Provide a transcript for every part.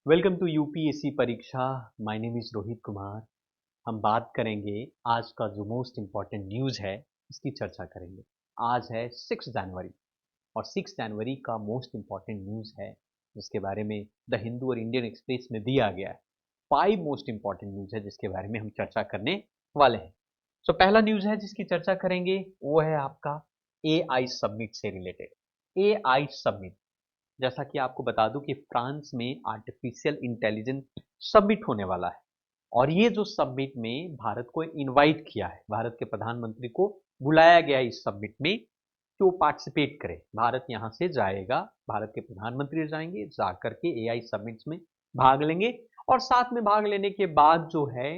Welcome to UPSC परीक्षा। My name is Rohit Kumar. हम बात करेंगे आज का जो मोस्ट इम्पॉर्टेंट न्यूज़ है, इसकी चर्चा करेंगे। आज है 6 जनवरी और 6 जनवरी का मोस्ट इम्पॉर्टेंट न्यूज़ है जिसके बारे में द हिंदू और इंडियन एक्सप्रेस में दिया गया है। 5 मोस्ट इम्पॉर्टेंट न्यूज़ है जिसके बारे में हम चर्चा करने वाले हैं। सो पहला न्यूज़ है जिसकी चर्चा करेंगे वो है आपका एआई समिट से रिलेटेड। एआई समिट, जैसा कि आपको बता दूं कि फ्रांस में आर्टिफिशियल इंटेलिजेंस समिट होने वाला है और ये जो समिट में भारत को इनवाइट किया है, भारत के प्रधानमंत्री को बुलाया गया है इस समिट में कि वो पार्टिसिपेट करे। भारत यहाँ से जाएगा, भारत के प्रधानमंत्री जाएंगे, जाकर के एआई समिट्स में भाग लेंगे और साथ में भाग लेने के बाद जो है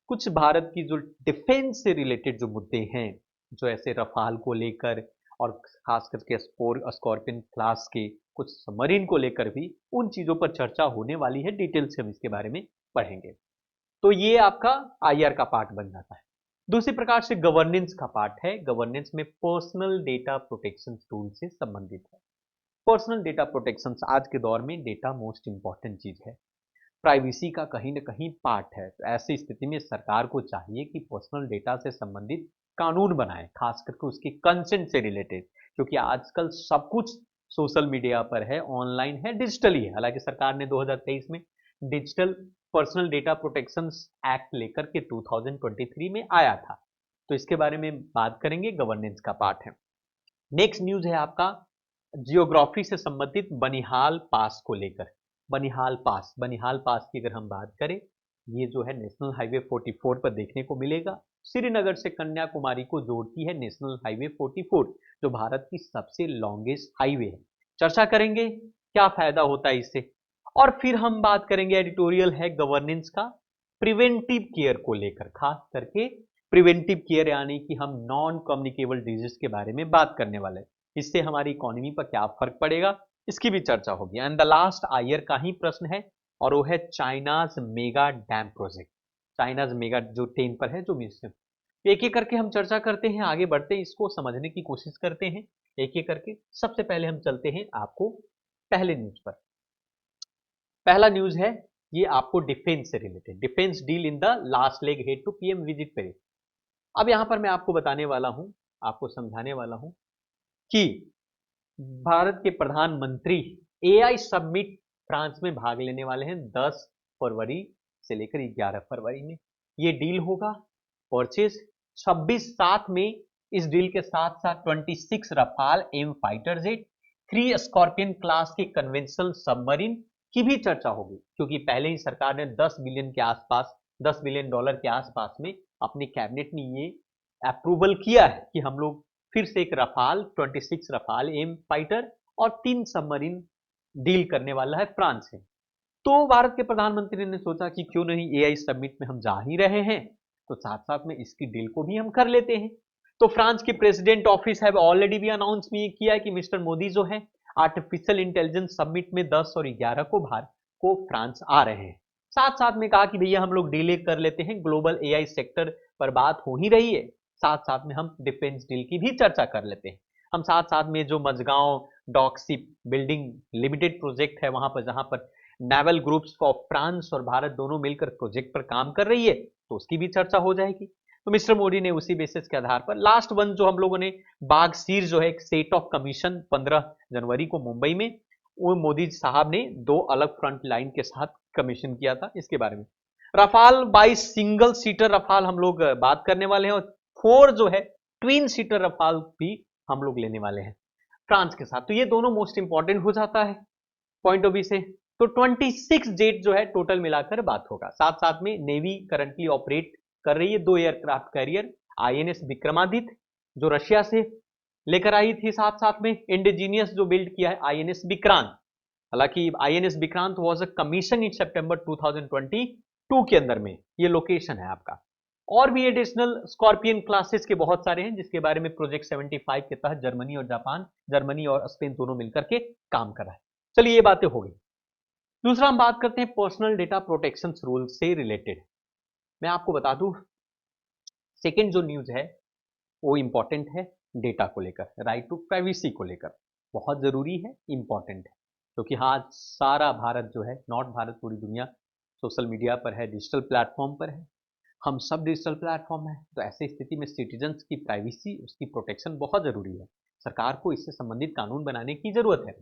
कुछ भारत की जो डिफेंस से रिलेटेड जो मुद्दे हैं, जो ऐसे रफाल को लेकर और खास करके स्कॉर्पियन क्लास के कुछ सबमरीन को लेकर भी उन चीजों पर चर्चा होने वाली है। डिटेल से हम इसके बारे में पढ़ेंगे। तो ये आपका आईआर का पार्ट बन जाता है। दूसरी प्रकार से गवर्नेंस का पार्ट है। गवर्नेंस में पर्सनल डेटा प्रोटेक्शन टूल से संबंधित है। पर्सनल डेटा प्रोटेक्शन आज के दौर में डेटा मोस्ट इंपॉर्टेंट चीज है, प्राइवेसी का कहीं ना कहीं पार्ट है। तो ऐसी स्थिति में सरकार को चाहिए कि पर्सनल डेटा से संबंधित कानून बनाए, खास करके उसके कंसेंट से रिलेटेड, क्योंकि आजकल सब कुछ सोशल मीडिया पर है, ऑनलाइन है, डिजिटली है। हालांकि सरकार ने 2023 में digital personal data protection act लेकर के 2023 में आया था। तो इसके बारे में बात करेंगे, गवर्नेंस का पार्ट है। नेक्स्ट न्यूज है आपका जियोग्राफी से संबंधित बनिहाल पास को लेकर। बनिहाल पास की अगर हम बात करें, ये जो है नेशनल हाईवे 44 पर देखने को मिलेगा। श्रीनगर से कन्याकुमारी को जोड़ती है नेशनल हाईवे 44, जो भारत की सबसे लॉन्गेस्ट हाईवे है। चर्चा करेंगे क्या फायदा होता है इससे, और फिर हम बात करेंगे, एडिटोरियल है गवर्नेंस का प्रिवेंटिव केयर को लेकर, खास करके प्रिवेंटिव केयर यानी कि हम नॉन कम्युनिकेबल डिजीज के बारे में बात करने वाले हैं। इससे हमारी इकोनॉमी पर क्या फर्क पड़ेगा, इसकी भी चर्चा होगी। एंड द लास्ट आयर का ही प्रश्न है और वो है China's mega dam project. China's mega जो 10 पर है, जो मिशन, एक एक करके हम चर्चा करते हैं, आगे बढ़ते हैं, इसको समझने की कोशिश करते हैं एक एक करके। सबसे पहले हम चलते हैं आपको पहले न्यूज पर। पहला न्यूज है ये आपको डिफेंस से related, defence deal in the last leg head to PM visit Paris. अब यहां पर मैं आपको बताने वाला हूं, आपको समझाने वाला हूं कि भारत के प्रधानमंत्री एआई समिट फ्रांस में भाग लेने वाले हैं 10 फरवरी से लेकर 11 फरवरी में। ये डील होगा परचेज 26/7 में। इस डील के साथ साथ 26 Rafale M fighter jet, 3 Scorpene class के कन्वेंशनल सबमरीन की भी चर्चा होगी, क्योंकि पहले ही सरकार ने 10 बिलियन के आसपास, $10 बिलियन के आसपास में अपनी कैबिनेट ने ये अप्रूवल किया है कि हम लोग फिर से एक रफाल 26 रफाल एम फाइटर और 3 सबमरीन डील करने वाला है फ्रांस से। तो भारत के प्रधानमंत्री ने सोचा कि क्यों नहीं, एआई समिट में हम जा ही रहे हैं तो साथ साथ में इसकी डील को भी हम कर लेते हैं। तो फ्रांस की प्रेसिडेंट ऑफिस है ऑलरेडी भी अनाउंस भी किया है कि मिस्टर मोदी जो है आर्टिफिशियल इंटेलिजेंस समिट में 10 और 11 को भारत को फ्रांस आ रहे हैं। साथ साथ में कहा कि भैया हम लोग डील कर लेते हैं, ग्लोबल एआई सेक्टर पर बात हो ही रही है, साथ साथ में हम डिफेंस डील की भी चर्चा कर लेते हैं। हम साथ साथ में जो मजगांव डॉकशिप बिल्डिंग लिमिटेड प्रोजेक्ट है वहां पर, जहां पर नेवल ग्रुप्स ऑफ फ्रांस और भारत दोनों मिलकर प्रोजेक्ट पर काम कर रही है, तो उसकी भी चर्चा हो जाएगी। तो मिस्टर मोदी ने उसी बेसिस के आधार पर लास्ट वन जो हम लोगों ने बाग सीर जो है एक सेट ऑफ कमीशन 15 जनवरी को मुंबई में, वो मोदी साहब ने 2 अलग फ्रंट लाइन के साथ कमीशन किया था। इसके बारे में रफाल 22 सिंगल सीटर रफाल हम लोग बात करने वाले हैं और 4 जो है ट्विन सीटर रफाल भी हम लोग लेने वाले हैं फ्रांस के साथ। तो ये दोनों मोस्ट इंपॉर्टेंट हो जाता है पॉइंट ऑफ व्यू से। तो 26 जेट जो है टोटल मिलाकर बात होगा। साथ साथ में नेवी करंटली ऑपरेट कर रही है 2 एयरक्राफ्ट कैरियर, आईएनएस विक्रमादित्य जो रशिया से लेकर आई थी, साथ साथ में इंडिजीनियस जो बिल्ड किया है आईएनएस विक्रांत। हालांकि INS Vikrant was a commission in सितंबर 2022 के अंदर में, ये लोकेशन है आपका। और भी एडिशनल स्कॉर्पियन क्लासेस के बहुत सारे हैं जिसके बारे में प्रोजेक्ट 75 के तहत जर्मनी और स्पेन दोनों मिलकर के काम कर रहा है। चलिए ये बातें हो गई। दूसरा हम बात करते हैं पर्सनल डेटा प्रोटेक्शन रूल से रिलेटेड। मैं आपको बता दूं, सेकेंड जो न्यूज है वो इंपॉर्टेंट है डेटा को लेकर, राइट टू प्राइवेसी को लेकर, बहुत जरूरी है, इंपॉर्टेंट है। क्योंकि हाँ सारा भारत जो है, नॉट भारत पूरी दुनिया सोशल मीडिया पर है, डिजिटल प्लेटफॉर्म पर है, हम सब डिजिटल प्लेटफॉर्म है। तो ऐसी स्थिति में सिटीजन्स की प्राइवेसी, उसकी प्रोटेक्शन बहुत जरूरी है। सरकार को इससे संबंधित कानून बनाने की जरूरत है।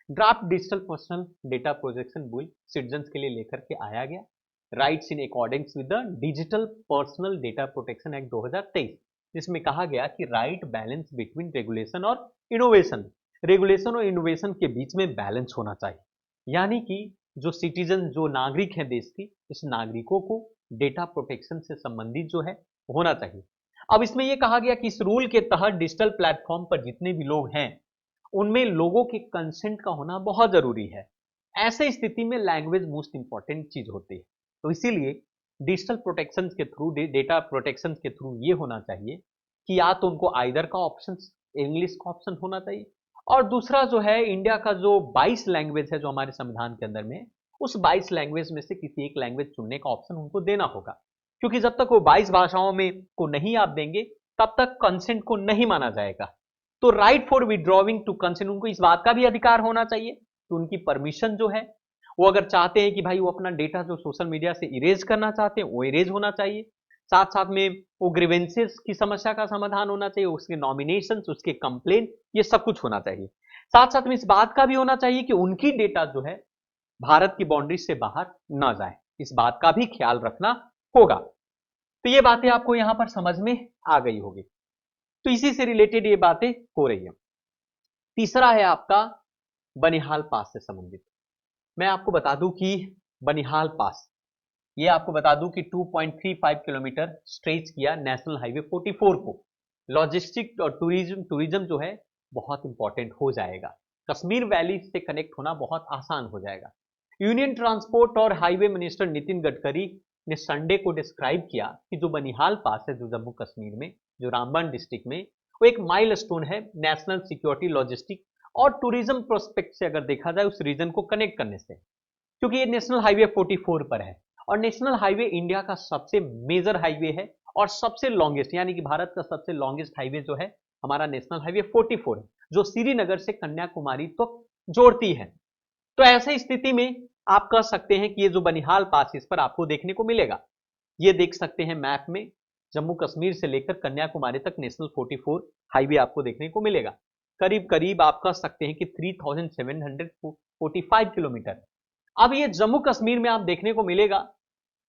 Draft digital personal data protection bill citizens के लिए लेकर के आया गया, rights in according with the digital personal data protection act 2023, जिसमें कहा गया कि राइट बैलेंस बिटवीन रेगुलेशन और इनोवेशन, रेगुलेशन और इनोवेशन के बीच में बैलेंस होना चाहिए। यानी कि जो सिटीजन, जो नागरिक हैं देश की, इस नागरिकों को डेटा प्रोटेक्शन से संबंधित जो है होना चाहिए। अब इसमें यह कहा गया कि इस रूल के तहत डिजिटल प्लेटफॉर्म पर जितने भी लोग हैं उनमें लोगों के कंसेंट का होना बहुत जरूरी है। ऐसे स्थिति में लैंग्वेज मोस्ट इंपॉर्टेंट चीज होती है। तो इसीलिए डिजिटल प्रोटेक्शन के थ्रू, डेटा प्रोटेक्शन के थ्रू ये होना चाहिए कि या तो उनको आइदर का ऑप्शन, इंग्लिश का ऑप्शन होना चाहिए, और दूसरा जो है इंडिया का जो 22 लैंग्वेज है जो हमारे संविधान के अंदर में, उस 22 लैंग्वेज में से किसी एक लैंग्वेज चुनने का ऑप्शन उनको देना होगा। क्योंकि जब तक वो 22 भाषाओं में को नहीं आप देंगे तब तक कंसेंट को नहीं माना जाएगा। तो right for withdrawing to consent, उनको इस बात का भी अधिकार होना चाहिए कि उनकी परमिशन जो है, वो अगर चाहते हैं कि भाई वो अपना डेटा जो सोशल मीडिया से इरेज करना चाहते हैं वो इरेज होना चाहिए। साथ साथ में वो ग्रीवेंसेस की समस्या का समाधान होना चाहिए, उसके नॉमिनेशन, उसके कंप्लेन, ये सब कुछ होना चाहिए। साथ साथ में इस बात का भी होना चाहिए कि उनकी डेटा जो है भारत की बाउंड्री से बाहर ना जाए, इस बात का भी ख्याल रखना होगा। तो ये बातें आपको यहां पर समझ में आ गई होगी। तो इसी से रिलेटेड ये बातें हो रही है। तीसरा है आपका बनिहाल पास से संबंधित। मैं आपको बता दूं कि बनिहाल पास, ये आपको बता दूं कि 2.35 किलोमीटर स्ट्रेच किया नेशनल हाईवे 44 को। लॉजिस्टिक और टूरिज्म जो है बहुत इंपॉर्टेंट हो जाएगा। कश्मीर वैली से कनेक्ट होना बहुत आसान हो जाएगा। यूनियन ट्रांसपोर्ट और हाईवे मिनिस्टर नितिन गडकरी ने संडे को डिस्क्राइब किया कि जो बनिहाल पास है जो जम्मू कश्मीर में, जो रामबन डिस्ट्रिक्ट में, वो एक माइलस्टोन है नेशनल सिक्योरिटी, लॉजिस्टिक और टूरिज्म प्रोस्पेक्ट से अगर देखा जाए उस रीजन को कनेक्ट करने से, क्योंकि ये नेशनल हाईवे 44 पर है। और नेशनल हाईवे इंडिया का सबसे मेजर हाईवे है और सबसे लॉन्गेस्ट, यानी कि भारत का सबसे लॉन्गेस्ट हाईवे जो है हमारा नेशनल हाईवे 44 है, जो श्रीनगर से कन्याकुमारी तो जोड़ती है। तो ऐसे स्थिति में आप कह सकते हैं कि ये जो बनिहाल पास, इस पर आपको देखने को मिलेगा, ये देख सकते हैं मैप में, जम्मू कश्मीर से लेकर कन्याकुमारी तक नेशनल 44 हाईवे आपको देखने को मिलेगा। करीब करीब आप कह सकते हैं कि 3745 किलोमीटर। अब ये जम्मू कश्मीर में आप देखने को मिलेगा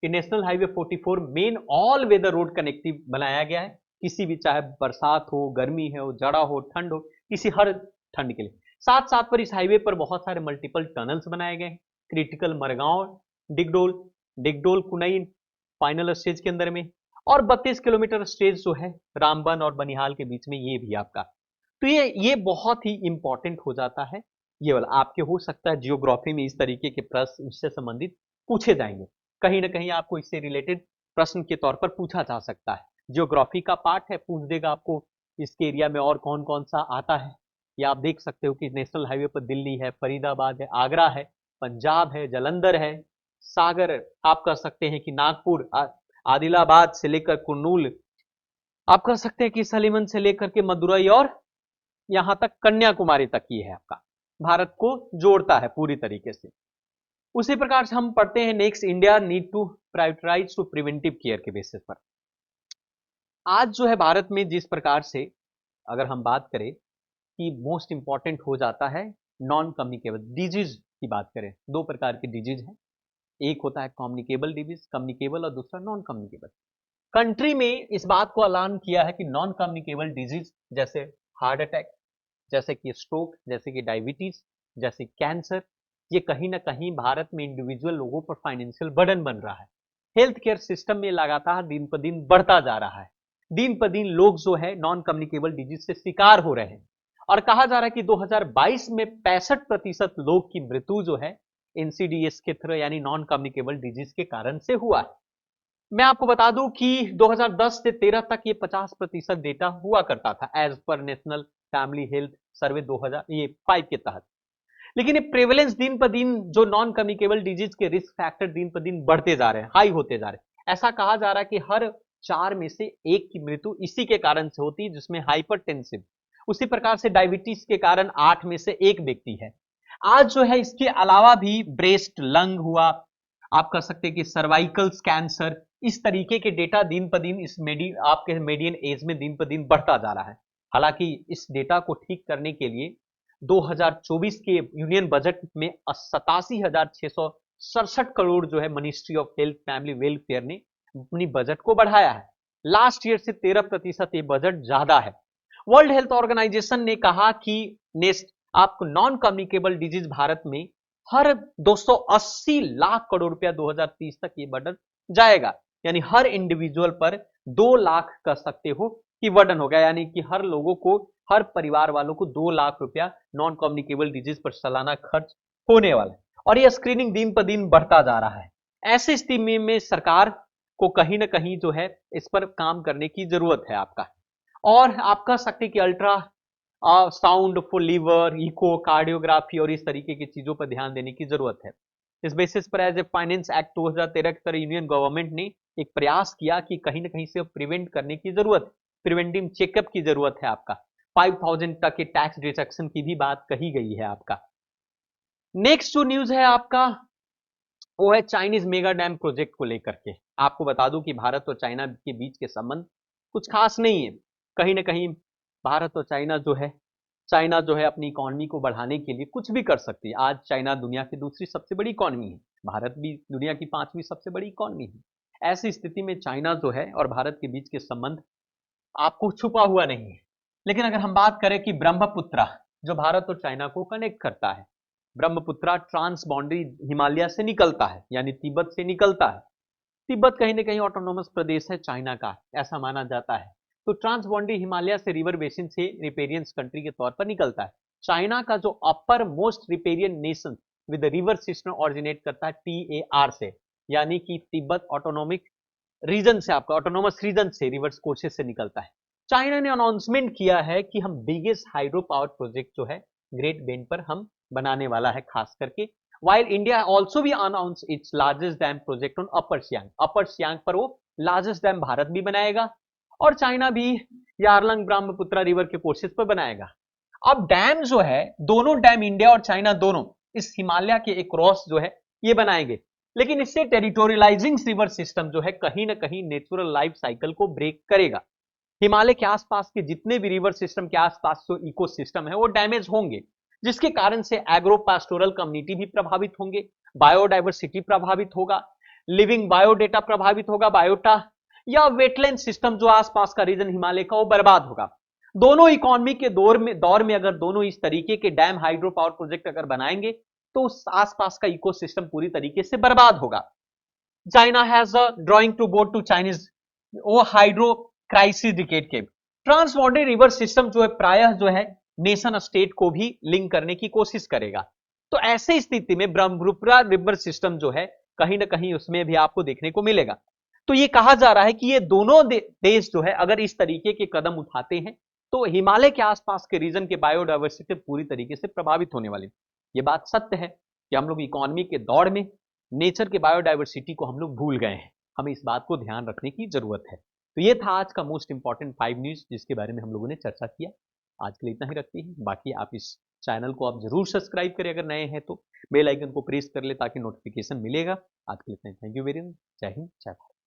कि national highway 44 main all weather road connective बनाया गया है, किसी भी, चाहे बरसात हो, गर्मी हो, जाड़ा हो, ठंड हो, किसी हर ठंड के लिए। साथ साथ पर इस हाईवे पर बहुत सारे मल्टीपल टनल्स बनाए गए हैं, critical Margaon, Digdol, Digdol Kunai final stage के अंदर में, और 32 किलोमीटर स्टेज जो है रामबन और बनिहाल के बीच में, ये भी आपका। तो ये बहुत ही इंपॉर्टेंट हो जाता है। ये वाला आपके हो सकता है जियोग्राफी में इस तरीके के प्रश्न इससे संबंधित पूछे जाएंगे, कहीं ना कहीं आपको इससे रिलेटेड प्रश्न के तौर पर पूछा जा सकता है। जियोग्राफी का पार्ट है, पूछ देगा आपको इसके एरिया में और कौन कौन सा आता है। या आप देख सकते हो कि नेशनल हाईवे पर दिल्ली है, फरीदाबाद है, आगरा है, पंजाब है, जलंधर है, सागर, आप कह सकते हैं कि नागपुर, आदिलाबाद से लेकर कुर्नूल, आप कह सकते हैं कि सलीमन से लेकर के मदुरई और यहां तक कन्याकुमारी तक ही है आपका, भारत को जोड़ता है पूरी तरीके से। उसी प्रकार से हम पढ़ते हैं next, India need to prioritise to preventive care के बेसिस पर। आज जो है भारत में जिस प्रकार से अगर हम बात करें कि मोस्ट इंपॉर्टेंट हो जाता है नॉन कम्युनिकेबल डिजीज की बात करें, दो प्रकार की डिजीज है, एक होता है कम्युनिकेबल डिजीज, कम्युनिकेबल, और दूसरा नॉन कम्युनिकेबल। कंट्री में इस बात को ऐलान किया है कि नॉन कम्युनिकेबल डिजीज जैसे हार्ट अटैक, जैसे कि स्ट्रोक, जैसे कि डायबिटीज, जैसे कैंसर, ये कहीं ना कहीं भारत में इंडिविजुअल लोगों पर फाइनेंशियल बर्डन बन रहा है। हेल्थ केयर सिस्टम में लगातार दिन पर दिन बढ़ता जा रहा है। दिन पर दिन लोग जो है नॉन कम्युनिकेबल डिजीज से शिकार हो रहे हैं, और कहा जा रहा है कि 2022 में 65% लोग की मृत्यु जो है एनसीडीएस के थ्रू, यानी नॉन कम्युनिकेबल डिजीज के कारण से हुआ है। मैं आपको बता दूं कि 2010 से 13 तक ये 50% डेटा हुआ करता था as per national family health survey 2005 के तहत। लेकिन ये प्रेवलेंस दिन पर दिन, जो नॉन कम्युनिकेबल डिजीज के रिस्क फैक्टर दिन पर दिन बढ़ते जा रहे हैं, हाई होते जा रहे हैं। ऐसा कहा जा रहा है कि हर 4 में से 1 की मृत्यु इसी के कारण से होती है, जिसमें हाइपरटेंसिव। उसी प्रकार से डायबिटीज के कारण 8 में से 1 व्यक्ति है। आज जो है इसके अलावा भी ब्रेस्ट, लंग हुआ, आप कह सकते हैं कि सर्वाइकल कैंसर, इस तरीके के डेटा दिन पर दिन इस आपके मीडियन एज में दिन पर दिन बढ़ता जा रहा है। हालांकि इस डेटा को ठीक करने के लिए 2024 के यूनियन बजट में 87,667 करोड़ जो है ministry of health family welfare ने अपनी बजट को बढ़ाया है। लास्ट ईयर से 13% ये बजट ज्यादा है। वर्ल्ड हेल्थ ऑर्गेनाइजेशन ने कहा कि नेक्स्ट आपको नॉन कम्युनिकेबल डिजीज भारत में हर 280 लाख करोड़ रुपया 2030 तक ये बर्डन जाएगा, यानी हर इंडिविजुअल पर 2 लाख कह सकते हो कि बर्डन होगा, यानी कि हर लोगों को, हर परिवार वालों को 2 लाख रुपया नॉन कम्युनिकेबल डिजीज पर सालाना खर्च होने वाला है। और ये स्क्रीनिंग दिन पर दिन बढ़ता जा रहा है। ऐसी स्थिति में सरकार को कहीं ना कहीं जो है इस पर काम करने की जरूरत है आपका। और आप कह सकते हैं कि ultrasound for liver, echocardiography और इस तरीके की चीजों पर ध्यान देने की जरूरत है। इस बेसिस पर एज ए फाइनेंस एक्ट 2013 की तरह यूनियन गवर्नमेंट ने एक प्रयास किया कि कहीं ना कहीं से प्रिवेंट करने की जरूरत है, प्रिवेंटिव चेकअप की जरूरत है आपका। 5,000 तक के टैक्स डिडक्शन की भी बात कही गई है आपका। नेक्स्ट जो न्यूज है आपका वो है चाइनीज मेगा डैम प्रोजेक्ट को लेकर के। आपको बता दूं कि भारत और चाइना के बीच के संबंध कुछ खास नहीं है। कहीं ना कहीं भारत और चाइना जो है अपनी इकोनॉमी को बढ़ाने के लिए कुछ भी कर सकती है। आज चाइना दुनिया की दूसरी सबसे बड़ी इकोनॉमी है, भारत भी दुनिया की 5वीं सबसे बड़ी इकोनॉमी है। ऐसी स्थिति में चाइना जो है और भारत के बीच के संबंध आपको छुपा हुआ नहीं है। लेकिन अगर हम बात करें कि ब्रह्मपुत्रा जो भारत और चाइना को कनेक्ट करता है, ब्रह्मपुत्रा ट्रांस बाउंड्री हिमालय से निकलता है, यानी तिब्बत से निकलता है। तिब्बत कहीं ना कहीं ऑटोनोमस प्रदेश है चाइना का, ऐसा माना जाता है। तो ट्रांस बाउंड्री हिमालय से रिवर बेसिन से रिपेरियन कंट्री के तौर पर निकलता है। चाइना का जो upper most riparian nation with river system originate करता है TAR से, यानी कि तिब्बत ऑटोनोमिक रीजन से, आपका ऑटोनोमस रीजन से, रिवर्स कोर्सेस से निकलता है। चाइना ने अनाउंसमेंट किया है कि हम बिगेस्ट हाइड्रो पावर प्रोजेक्ट जो है ग्रेट बेंड पर हम बनाने वाला है खास करके। while India also भी announce its largest dam project on अपर सियांग पर वो लार्जेस्ट डैम भारत भी बनाएगा और चाइना भी यारलंग ब्रह्मपुत्रा रिवर के कोर्सेज पर बनाएगा। अब डैम जो है, दोनों डैम इंडिया और चाइना दोनों इस हिमालय के एक क्रॉस जो है ये बनाएंगे, लेकिन इससे टेरिटोरियलाइजिंग रिवर सिस्टम जो है कहीं ना कहीं नेचुरल लाइफ साइकिल को ब्रेक करेगा। हिमालय के आसपास के जितने भी रिवर सिस्टम के आसपास जो इकोसिस्टम है वो डैमेज होंगे, जिसके कारण से एग्रो पास्टोरल कम्युनिटी भी प्रभावित होंगे, बायोडाइवर्सिटी प्रभावित होगा, लिविंग बायोडेटा प्रभावित होगा, बायोटा या वेटलैंड सिस्टम जो आसपास का रीजन हिमालय का वो बर्बाद होगा। दोनों इकोनॉमी के दौर में अगर दोनों इस तरीके के डैम हाइड्रो पावर प्रोजेक्ट अगर बनाएंगे तो उस आसपास का इकोसिस्टम पूरी तरीके से बर्बाद होगा। China has a drawing to boat to Chinese वो हाइड्रो क्राइसिस डिकेड के ट्रांसबॉर्डरी रिवर सिस्टम जो है प्रायः जो है नेशन स्टेट को भी लिंक करने की कोशिश करेगा। तो ऐसे स्थिति में ब्रह्मपुत्रा रिवर सिस्टम जो है कहीं ना कहीं उसमें भी आपको देखने को मिलेगा। तो ये कहा जा रहा है कि ये दोनों देश जो है अगर इस तरीके के कदम उठाते हैं तो हिमालय के आसपास के रीजन के बायोडाइवर्सिटी पूरी तरीके से प्रभावित होने वाली। ये बात सत्य है कि हम लोग इकोनॉमी के दौड़ में नेचर के बायोडाइवर्सिटी को हम लोग भूल गए हैं। हमें इस बात को ध्यान रखने की जरूरत है। तो ये था आज का मोस्ट इंपॉर्टेंट 5 न्यूज जिसके बारे में हम लोगों ने चर्चा किया। आज के लिए इतना ही रखते हैं। बाकी आप इस चैनल को आप जरूर सब्सक्राइब करें, अगर नए हैं तो बेल आइकन को प्रेस कर ले ताकि नोटिफिकेशन मिलेगा। आज के लिए इतना ही। Thank you very much. जय हिंद, जय भारत।